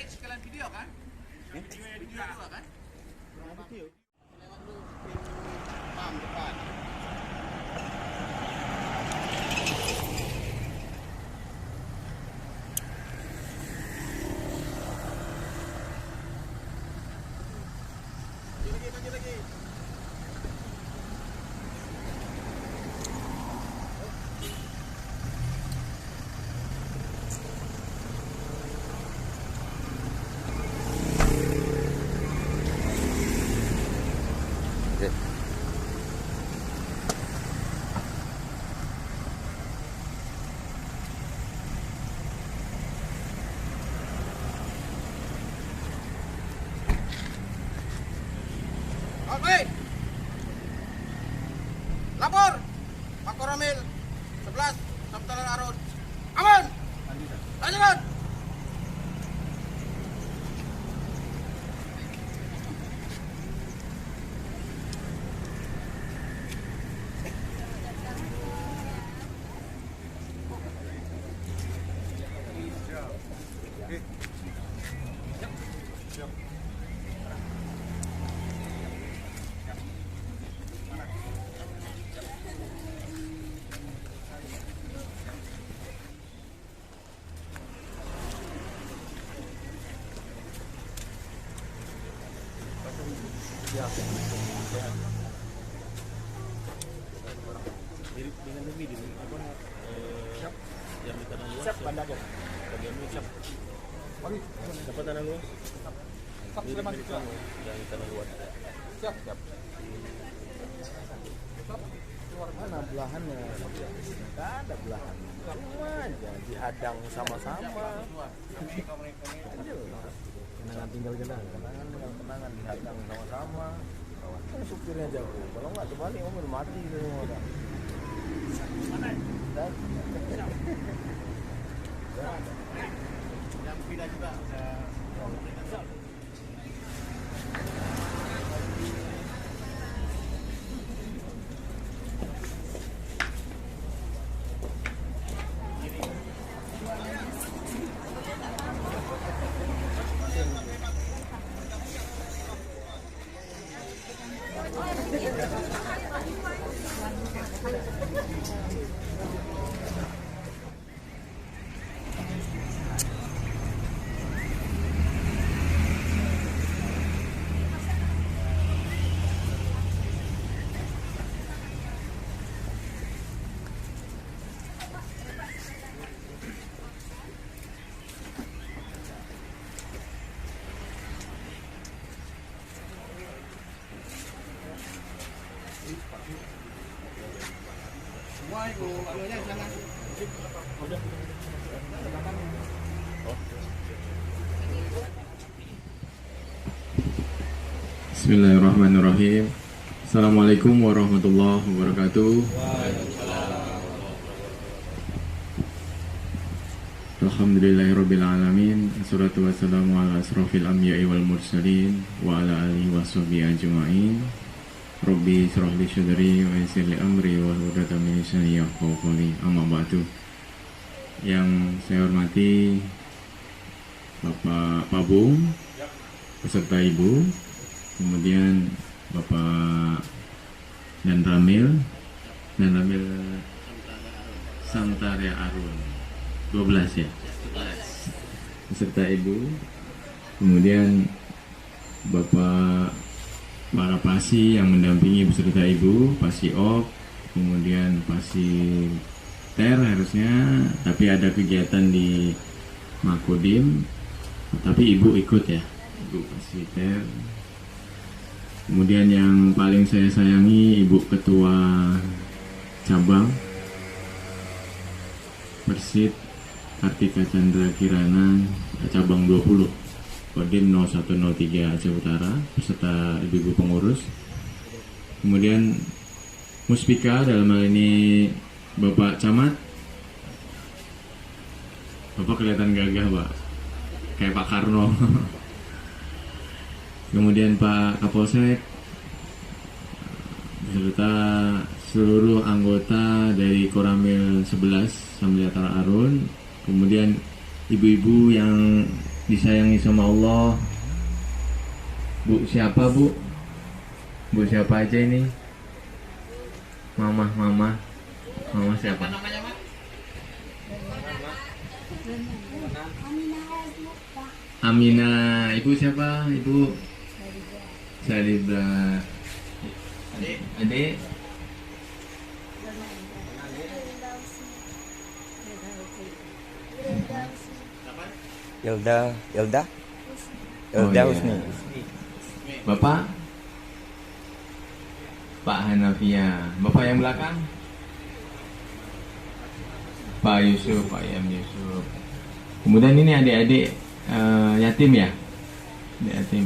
tarik sekalian video kan? Video juga kan? Pam depan. Lagi. Oke. Lapor. Pak Koramil 11 Sabtalan Arun. Aman. Lanjutkan. Mirip dengan lebih di apa siap yang di tanah luas Siap bandanya. bagian lu siap dapat tanah luas mirip mirip kamu yang di tanah luas Siap. Mana belahannya? Tidak ada belahan. Semua aja dihadang sama-sama. Kenangan tinggal kenangan dihadang sama-sama. Kan supirnya jago. Kalau nggak terbalik mobil mati semua orang. Yang pindah juga udah. Semua itu anunya jangan. Bismillahirrahmanirrahim. Assalamualaikum warahmatullahi wabarakatuh. Alhamdulillahirrabbilalamin. Assalatu wassalamu ala asrafil anbiya'i wal mursalin wa ala alihi wa sahbihi ajma'in. Rabbi syrah li syadri wa yassir li amri wa hludatan min lisani yafqahu qawli. Amma ba'du. Yang saya hormati Bapak Pabung beserta Ibu, kemudian Bapak dan Ramil Santaria Arun 12 ya, beserta Ibu, kemudian Bapak para Pasi yang mendampingi beserta Ibu, Pasi Op, kemudian Pasi Ter harusnya, tapi ada kegiatan di Makodim, tapi Ibu ikut ya, Ibu Pasi Ter. Kemudian yang paling saya sayangi Ibu Ketua Cabang Persit Kartika Chandra Kirana Cabang 20 Kodim 0103 Aceh Utara beserta ibu-ibu pengurus. Kemudian Muspika dalam hal ini Bapak Camat. Bapak kelihatan gagah Pak, kayak Pak Karno. Kemudian Pak Kapolsek beserta seluruh anggota dari Koramil 11 Sambiatara Arun. Kemudian ibu-ibu yang disayangi sama Allah. Bu siapa bu? Bu siapa aja ini? Mama siapa? Amina. Ibu siapa? Ibu Salibra. Adik Ilda Oh, iya. Husni. Bapak Pak Hanafia. Bapak yang belakang Pak Yusuf, Pak Yam Yusuf. Kemudian ini adik-adik yatim ya? Adik yatim.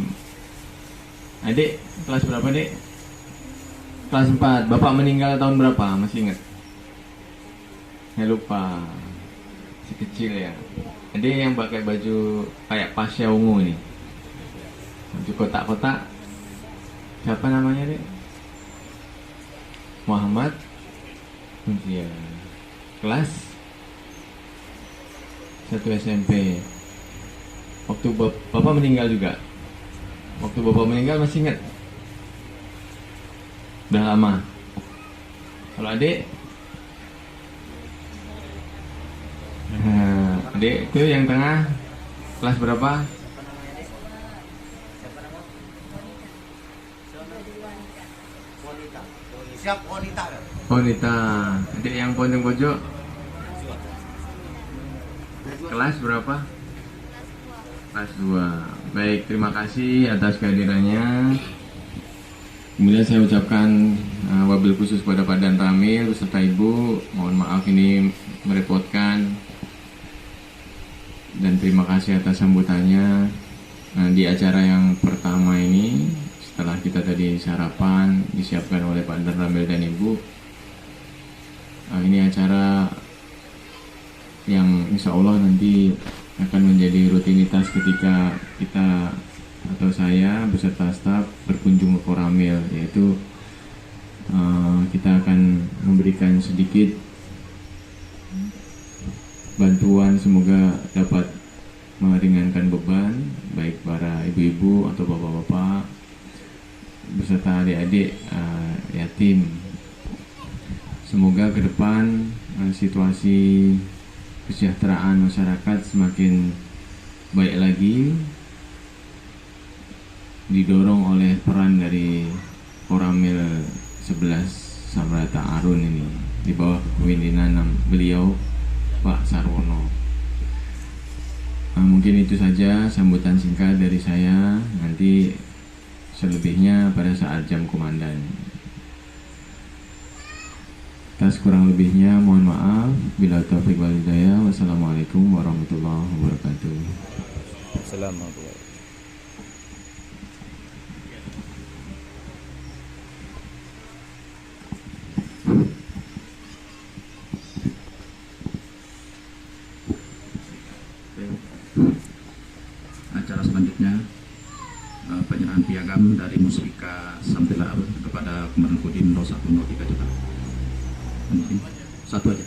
Adik kelas berapa, Dek? Kelas 4. Bapak meninggal tahun berapa? Masih ingat? Saya lupa. Si kecil ya. Adik yang pakai baju kayak pasya ungu nih. Baju kotak-kotak. Siapa namanya, Dek? Muhammad. Iya. Kelas 1 SMP. Waktu Bapak meninggal juga. Waktu Bapak meninggal masih ingat? Udah lama. Kalau adik? Adik itu yang tengah kelas berapa? Siap wanita. Wanita. Adik yang pojok-pojok kelas berapa? Kelas 2. Baik, terima kasih atas kehadirannya. Kemudian saya ucapkan wabil khusus kepada Pak Dan Ramil beserta Ibu. Mohon maaf ini merepotkan. Dan terima kasih atas sambutannya. Di acara yang pertama ini, setelah kita tadi sarapan disiapkan oleh Pak Dan Ramil dan Ibu, ini acara yang insya Allah nanti akan menjadi rutinitas ketika kita atau saya beserta staf berkunjung ke Koramil, yaitu kita akan memberikan sedikit bantuan, semoga dapat meringankan beban baik para ibu-ibu atau bapak-bapak beserta adik-adik yatim. Semoga ke depan situasi kesejahteraan masyarakat semakin baik lagi, didorong oleh peran dari Koramil 11 Samrata Arun ini di bawah kepemimpinan beliau Pak Sarwono. Mungkin itu saja sambutan singkat dari saya. Nanti selebihnya pada saat jam komandan. Atas kurang lebihnya mohon maaf. Bila taufiq wal hidayah. Wassalamualaikum warahmatullahi wabarakatuh. Assalamualaikum. Acara selanjutnya penyerahan piagam dari Musbika Samtila Arun kepada Komandan Kodim 0103 Juta. Mungkin satu aja.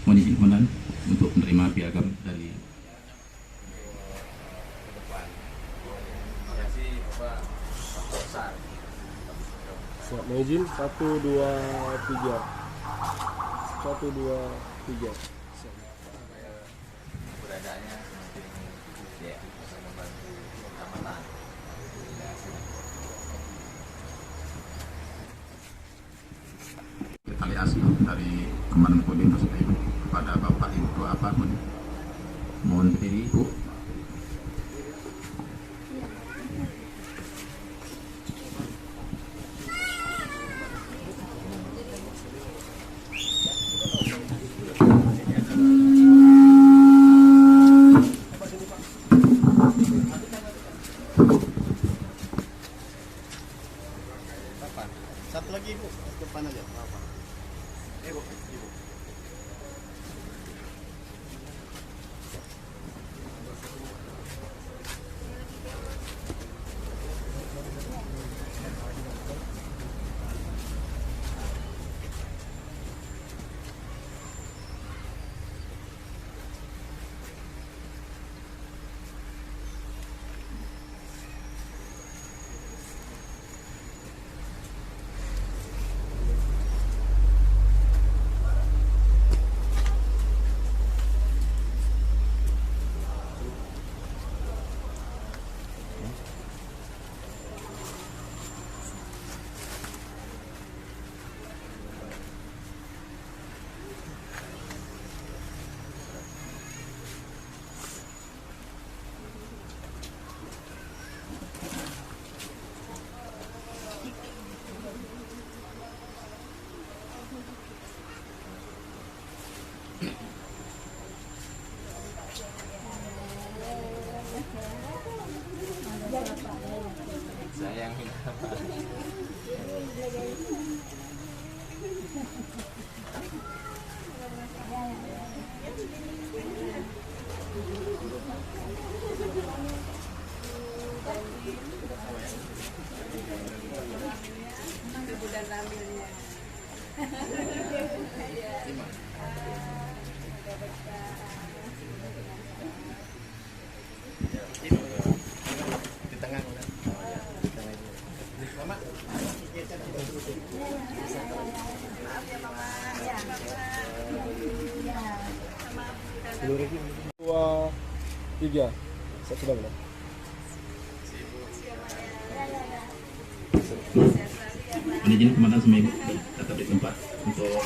Mohon izin Komandan untuk menerima piagam dari Siap, mohon izin 1, 2, 3. 1, 2, 3. Beradaannya mungkin ya bisa membantu keamanan. tali asli dari Komandan Kodim tersebut kepada Bapak Ibu doa apa? Mohon berdiri Bu. Satu lagi Ibu, depan aja. Ibu. Sayang. Di tengah. Mama. Dua, tiga. Saya sudah belum? Ini izin komandan seminggu tetap di tempat untuk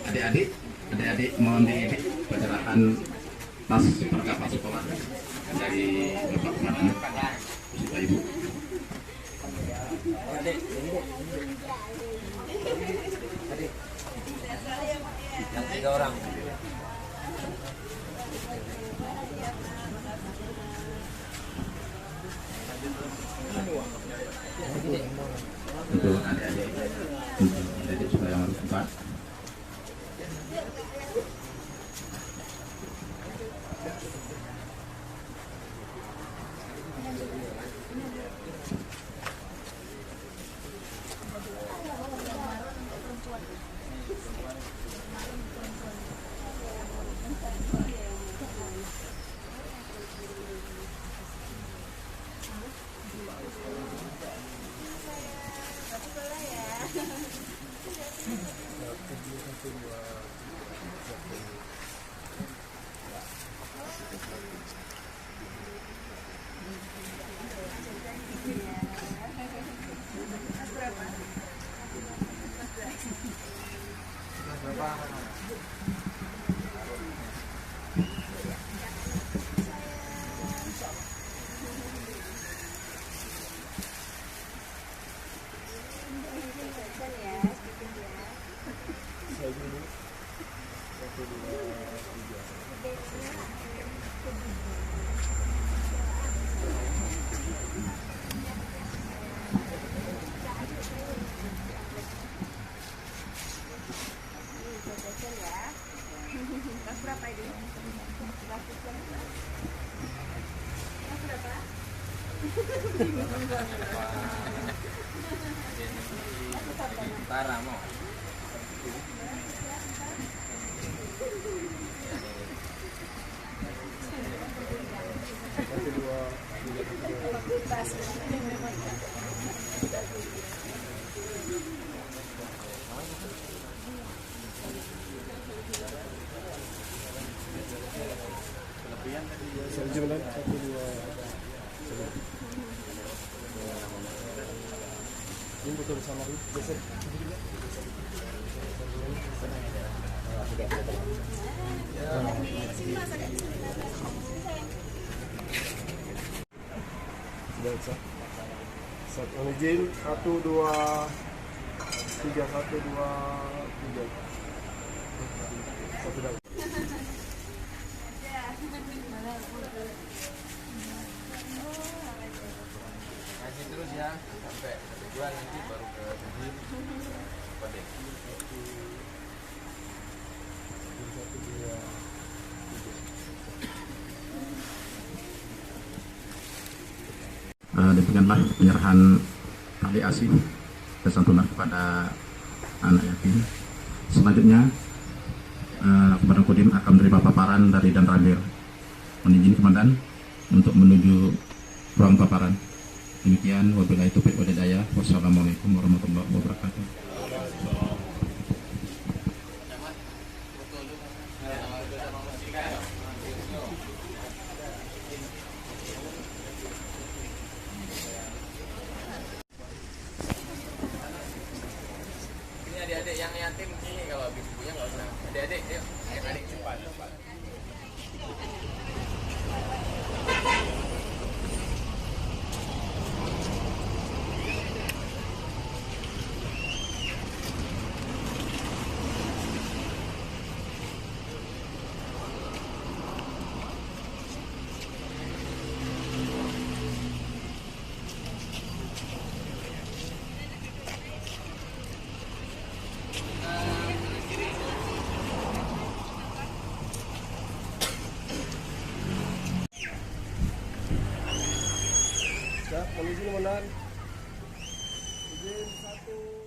adik-adik mohon di penyerahan tas perkapas sekolah dari Bapak Komandan beserta Ibu. Yang 3 orang. Untuk adik-adik sekolah yang harus tempat. Parah mau. Saya izin ulang. 1, 2. Ini betul bersama geser. Sudah bisa. Satu izin 1, 2, 3, 1, 2, 3. Satu dah. Ngaji terus ya sampai tujuan, nanti baru ke Bugim. Pada Demikianlah penyerahan tali asih dan santunan kepada anak yatim. Selanjutnya Komandan Kodim akan menerima paparan dari Dan Ramil. Mohon izin Komandan untuk menuju ruang paparan. Demikian, wabillahi taufiq wal hidayah. Wassalamualaikum warahmatullahi wabarakatuh. ini adik-adik yang yatim ini, kalau habis ibunya nggak usah. Adik-adik, yuk, adik-adik cepat. Siap, polisi komandan. Izin 1.